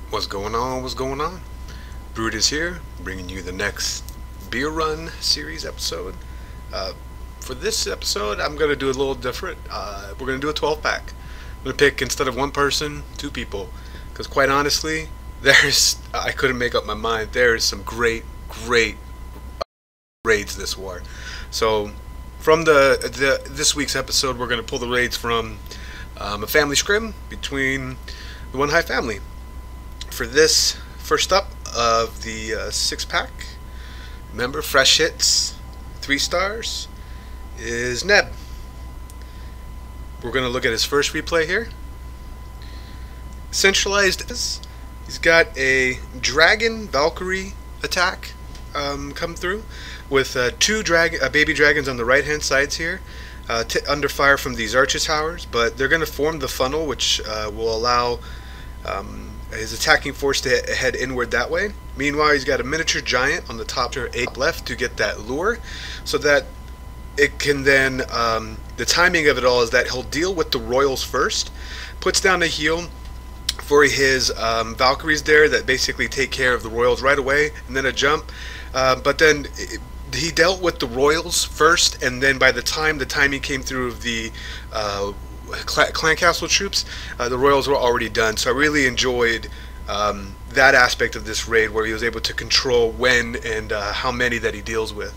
What's going on? What's going on? Brood is here, bringing you the next beer run series episode. For this episode, I'm going to do a little different. We're going to do a 12 pack. I'm going to pick, instead of one person, two people. Because quite honestly, I couldn't make up my mind. There's some great raids this war. So from this week's episode, we're going to pull the raids from a family scrim between the One High family. For this first up of the 6-pack, remember, fresh hits, 3 stars, is Neb. We're going to look at his first replay here. Centralized, he's got a dragon valkyrie attack come through with 2 baby dragons on the right hand sides here, under fire from these archer towers, but they're going to form the funnel, which will allow his attacking force to head inward that way. Meanwhile, he's got a miniature giant on the top left to get that lure, so that it can then, the timing of it all is that he'll deal with the royals first, puts down a heal for his valkyries there that basically take care of the royals right away, and then a jump, but then he dealt with the royals first, and then by the time the timing came through of the clan castle troops, the royals were already done. So I really enjoyed that aspect of this raid, where he was able to control when and how many that he deals with.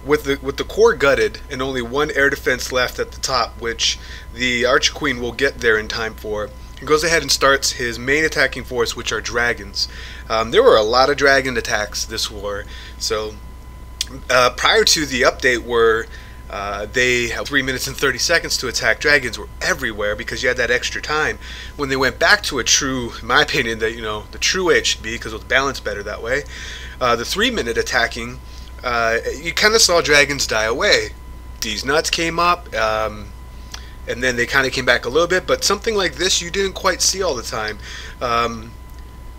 With the core gutted and only 1 air defense left at the top, which the Archer Queen will get there in time for, he goes ahead and starts his main attacking force, which are dragons. There were a lot of dragon attacks this war. So prior to the update, where they have 3 minutes and 30 seconds to attack, dragons were everywhere because you had that extra time. When they went back to a true, in my opinion, that the true way it should be, because it was balanced better that way, the 3-minute attacking, you kind of saw dragons die away. These nuts came up, and then they kind of came back a little bit, but something like this you didn't quite see all the time.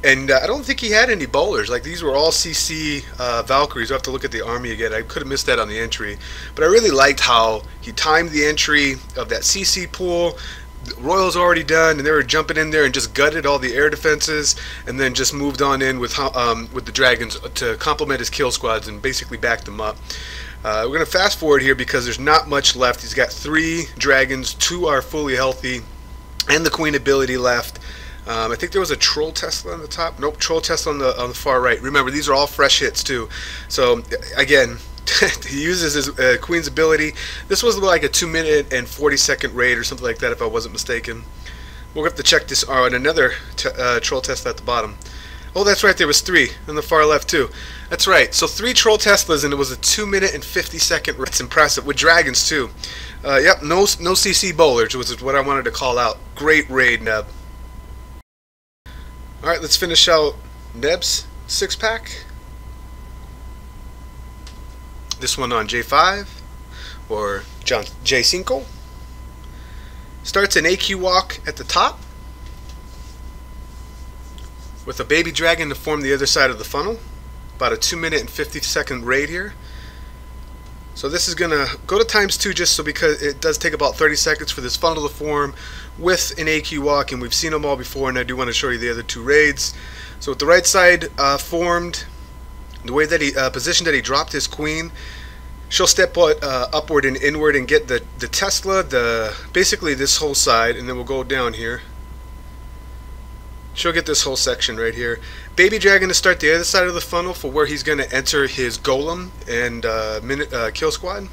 And I don't think he had any bowlers. Like, these were all CC Valkyries. I'll have to look at the army again. I could have missed that on the entry. But I really liked how he timed the entry of that CC pool. The Royals already done, and they were jumping in there and just gutted all the air defenses, and then just moved on in with the dragons to complement his kill squads and basically back them up. We're going to fast forward here because there's not much left. He's got 3 dragons, 2 are fully healthy, and the queen ability left. I think there was a troll Tesla on the top. Nope, troll Tesla on the far right. Remember, these are all fresh hits too. So again, he uses his queen's ability. This was like a 2-minute and 40-second raid or something like that, if I wasn't mistaken. We'll have to check this on another troll Tesla at the bottom. Oh, that's right, there was 3 on the far left too. That's right, so 3 troll Teslas, and it was a 2-minute and 50-second raid. It's impressive, with dragons too. Yep, no CC bowlers, which is what I wanted to call out. Great raid, Neb. Alright, let's finish out Neb's 6-pack. This one on J5, or J5. Starts an AQ walk at the top, with a baby dragon to form the other side of the funnel. About a 2-minute and 50-second raid here. So this is going to go to ×2, just so, because it does take about 30 seconds for this funnel to form with an AQ walk, and we've seen them all before, and I do want to show you the other 2 raids. So with the right side formed, the way that he positioned that he dropped his queen, she'll step upward and inward and get the Tesla, basically this whole side, and then we'll go down here. She'll get this whole section right here. Baby dragon to start the other side of the funnel for where he's going to enter his golem and kill squad.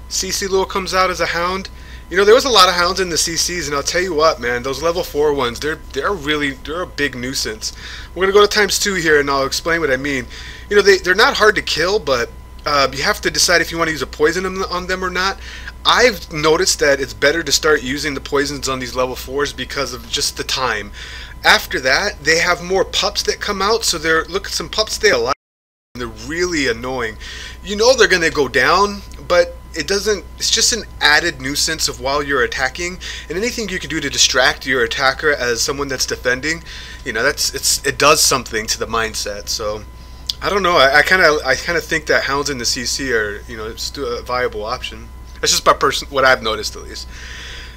CC lure comes out as a hound. You know, there was a lot of hounds in the CCs, and I'll tell you what, man, those level 4 ones, they're a big nuisance. We're going to go to ×2 here, and I'll explain what I mean. You know, they're not hard to kill, but you have to decide if you want to use a poison on them or not. I've noticed that it's better to start using the poisons on these level 4s because of just the time. After that, they have more pups that come out, so look, some pups stay alive. They're really annoying. You know they're going to go down, but it's just an added nuisance of while you're attacking, and anything you can do to distract your attacker as someone that's defending, you know, it does something to the mindset. So I don't know, I kind of think that hounds in the CC are, you know, still a viable option. That's just by what I've noticed, at least.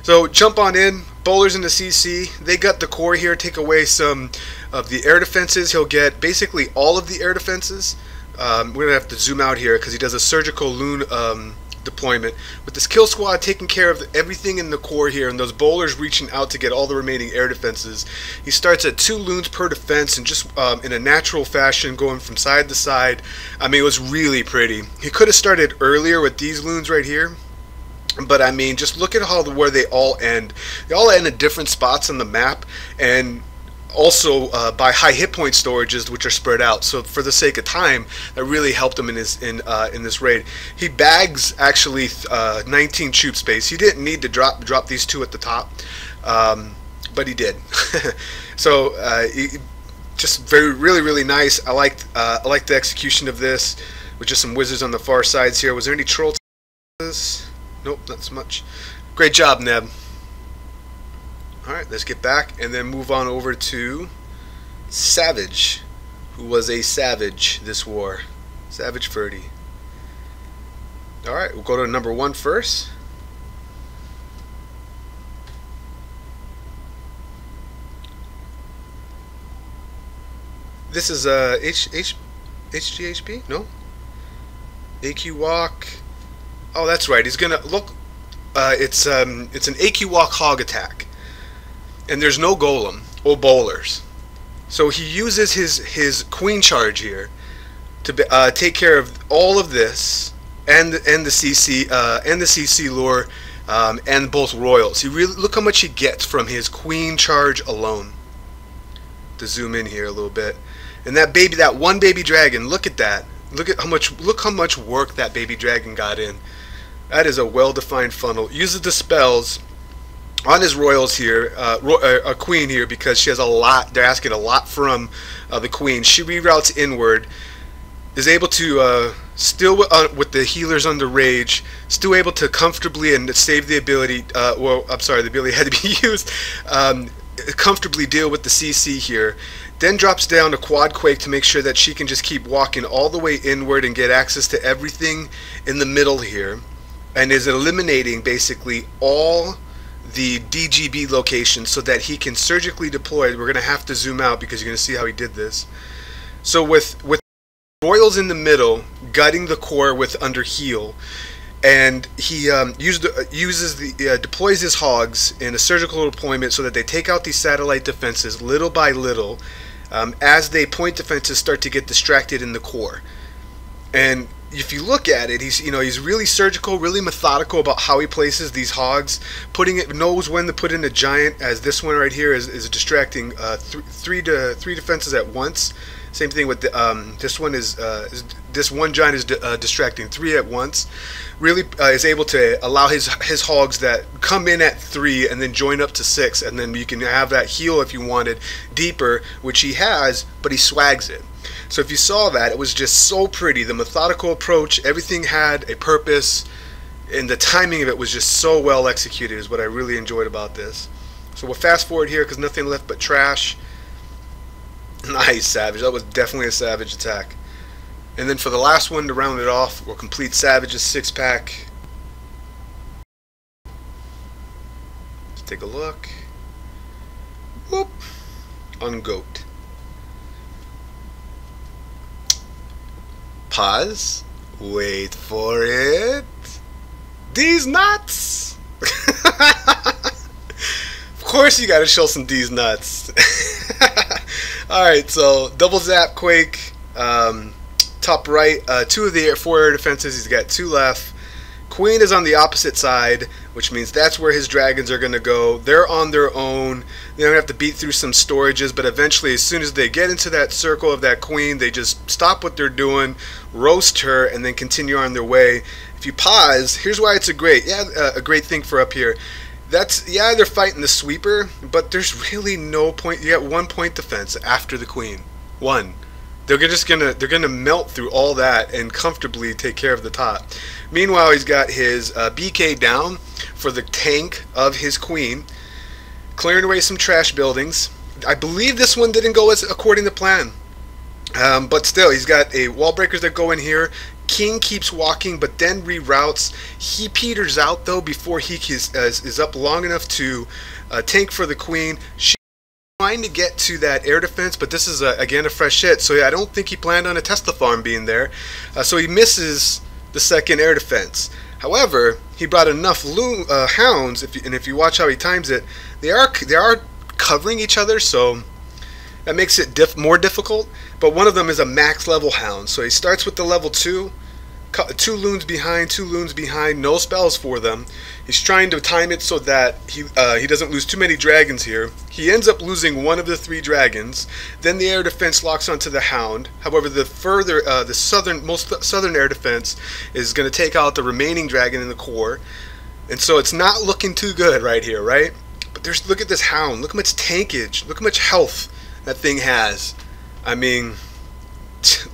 So jump on in. Bowlers in the CC, they got the core here. Take away some of the air defenses. He'll get basically all of the air defenses. We're going to have to zoom out here because he does a surgical loon deployment. With this kill squad taking care of everything in the core here, and those bowlers reaching out to get all the remaining air defenses, he starts at 2 loons per defense and just in a natural fashion going from side to side. I mean, it was really pretty. He could have started earlier with these loons right here. But I mean, just look at where they all end. They all end at different spots on the map, and also by high hit point storages, which are spread out. So for the sake of time, that really helped him in this raid. He bags actually 19 troop space. He didn't need to drop these 2 at the top, but he did. So just really nice. I liked the execution of this with just some wizards on the far sides here. Was there any troll? Nope, not so much. Great job, Neb. Alright, let's get back and then move on over to Savage, who was a savage this war. Savaeg Ferdy. Alright, we'll go to number 1 first. This is HGHP? No? AQ Walk. Oh, that's right. He's gonna look. It's an AQ Walk hog attack, and there's no golem or bowlers, so he uses his queen charge here to take care of all of this and the CC lure and both royals. He really look how much he gets from his queen charge alone. To zoom in here a little bit, and that one baby dragon. Look at that. Look how much work that baby dragon got in. That is a well-defined funnel. Uses the spells on his royals here, a queen here, because she has a lot. They're asking a lot from the queen. She reroutes inward, is able to still with the healers under rage, still able to comfortably and save the ability. Well, I'm sorry, the ability had to be used. Comfortably deal with the CC here. Then drops down a quad quake to make sure that she can just keep walking all the way inward and get access to everything in the middle here, and is eliminating basically all the DGB locations so that he can surgically deploy. We're going to have to zoom out because you're going to see how he did this. So with royals in the middle, gutting the core with under heal, and he deploys his hogs in a surgical deployment so that they take out these satellite defenses little by little, as they point defenses start to get distracted in the core. And if you look at it, he's really surgical, really methodical about how he places these hogs. Knows when to put in a giant, as this one right here is distracting three defenses at once. Same thing with this one this one giant is distracting 3 at once. Really is able to allow his hogs that come in at 3 and then join up to 6, and then you can have that heal if you wanted deeper, which he has, but he swags it. So if you saw that, it was just so pretty. The methodical approach, everything had a purpose, and the timing of it was just so well executed is what I really enjoyed about this. So we'll fast forward here because nothing left but trash. Nice, Savage. That was definitely a Savage attack. And then for the last one to round it off, we'll complete Savage's 6-pack. Let's take a look. Whoop. Ungoat. Pause. Wait for it. These nuts. Of course you gotta show some D's nuts. Alright, so double zap quake, top right, 2 of the 4 air defenses, he's got 2 left. Queen is on the opposite side, which means that's where his dragons are going to go. They're on their own. They don't have to beat through some storages, but eventually as soon as they get into that circle of that queen, they just stop what they're doing, roast her, and then continue on their way. If you pause, here's why it's a great thing for up here. They're fighting the sweeper, but there's really no point. You got 1 point defense after the queen. 1. They're gonna melt through all that and comfortably take care of the top. Meanwhile, he's got his BK down for the tank of his queen, clearing away some trash buildings. I believe this one didn't go as according to plan, but still, he's got a wall breakers that go in here, king keeps walking, but then reroutes. He peters out though before he is up long enough to tank for the queen. She's trying to get to that air defense, but this is again a fresh hit. So yeah, I don't think he planned on a Tesla farm being there. So he misses the second air defense. However, he brought enough hounds, and if you watch how he times it, they are covering each other, so that makes it more difficult. But one of them is a max level hound, so he starts with the level 2, 2 loons behind, no spells for them. He's trying to time it so that he doesn't lose too many dragons here. He ends up losing one of the 3 dragons. Then the air defense locks onto the hound. However, the most southern air defense is going to take out the remaining dragon in the core, and so it's not looking too good right here, right? But look at this hound. Look how much tankage. Look how much health that thing has. I mean,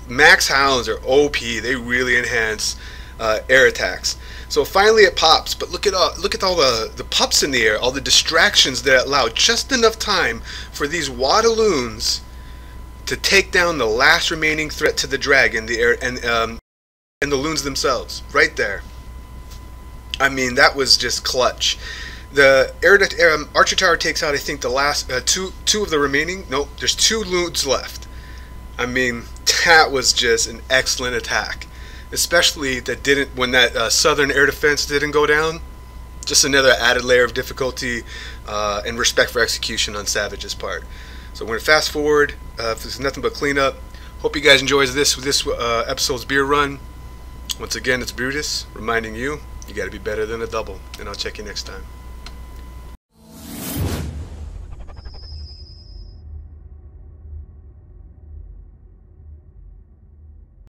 max hounds are OP. They really enhance air attacks. So finally it pops, but look at all the pups in the air, all the distractions that allow just enough time for these Waterloons to take down the last remaining threat to the dragon, the air, and the loons themselves, right there. I mean, that was just clutch. The archer tower takes out, I think, the last two of the remaining. Nope, there's 2 loons left. I mean, that was just an excellent attack. Especially when that southern air defense didn't go down. Just another added layer of difficulty and respect for execution on Savage's part. So we're going to fast forward. If there's nothing but cleanup. Hope you guys enjoyed this episode's beer run. Once again, it's Brutus reminding you, you got to be better than a double. And I'll check you next time.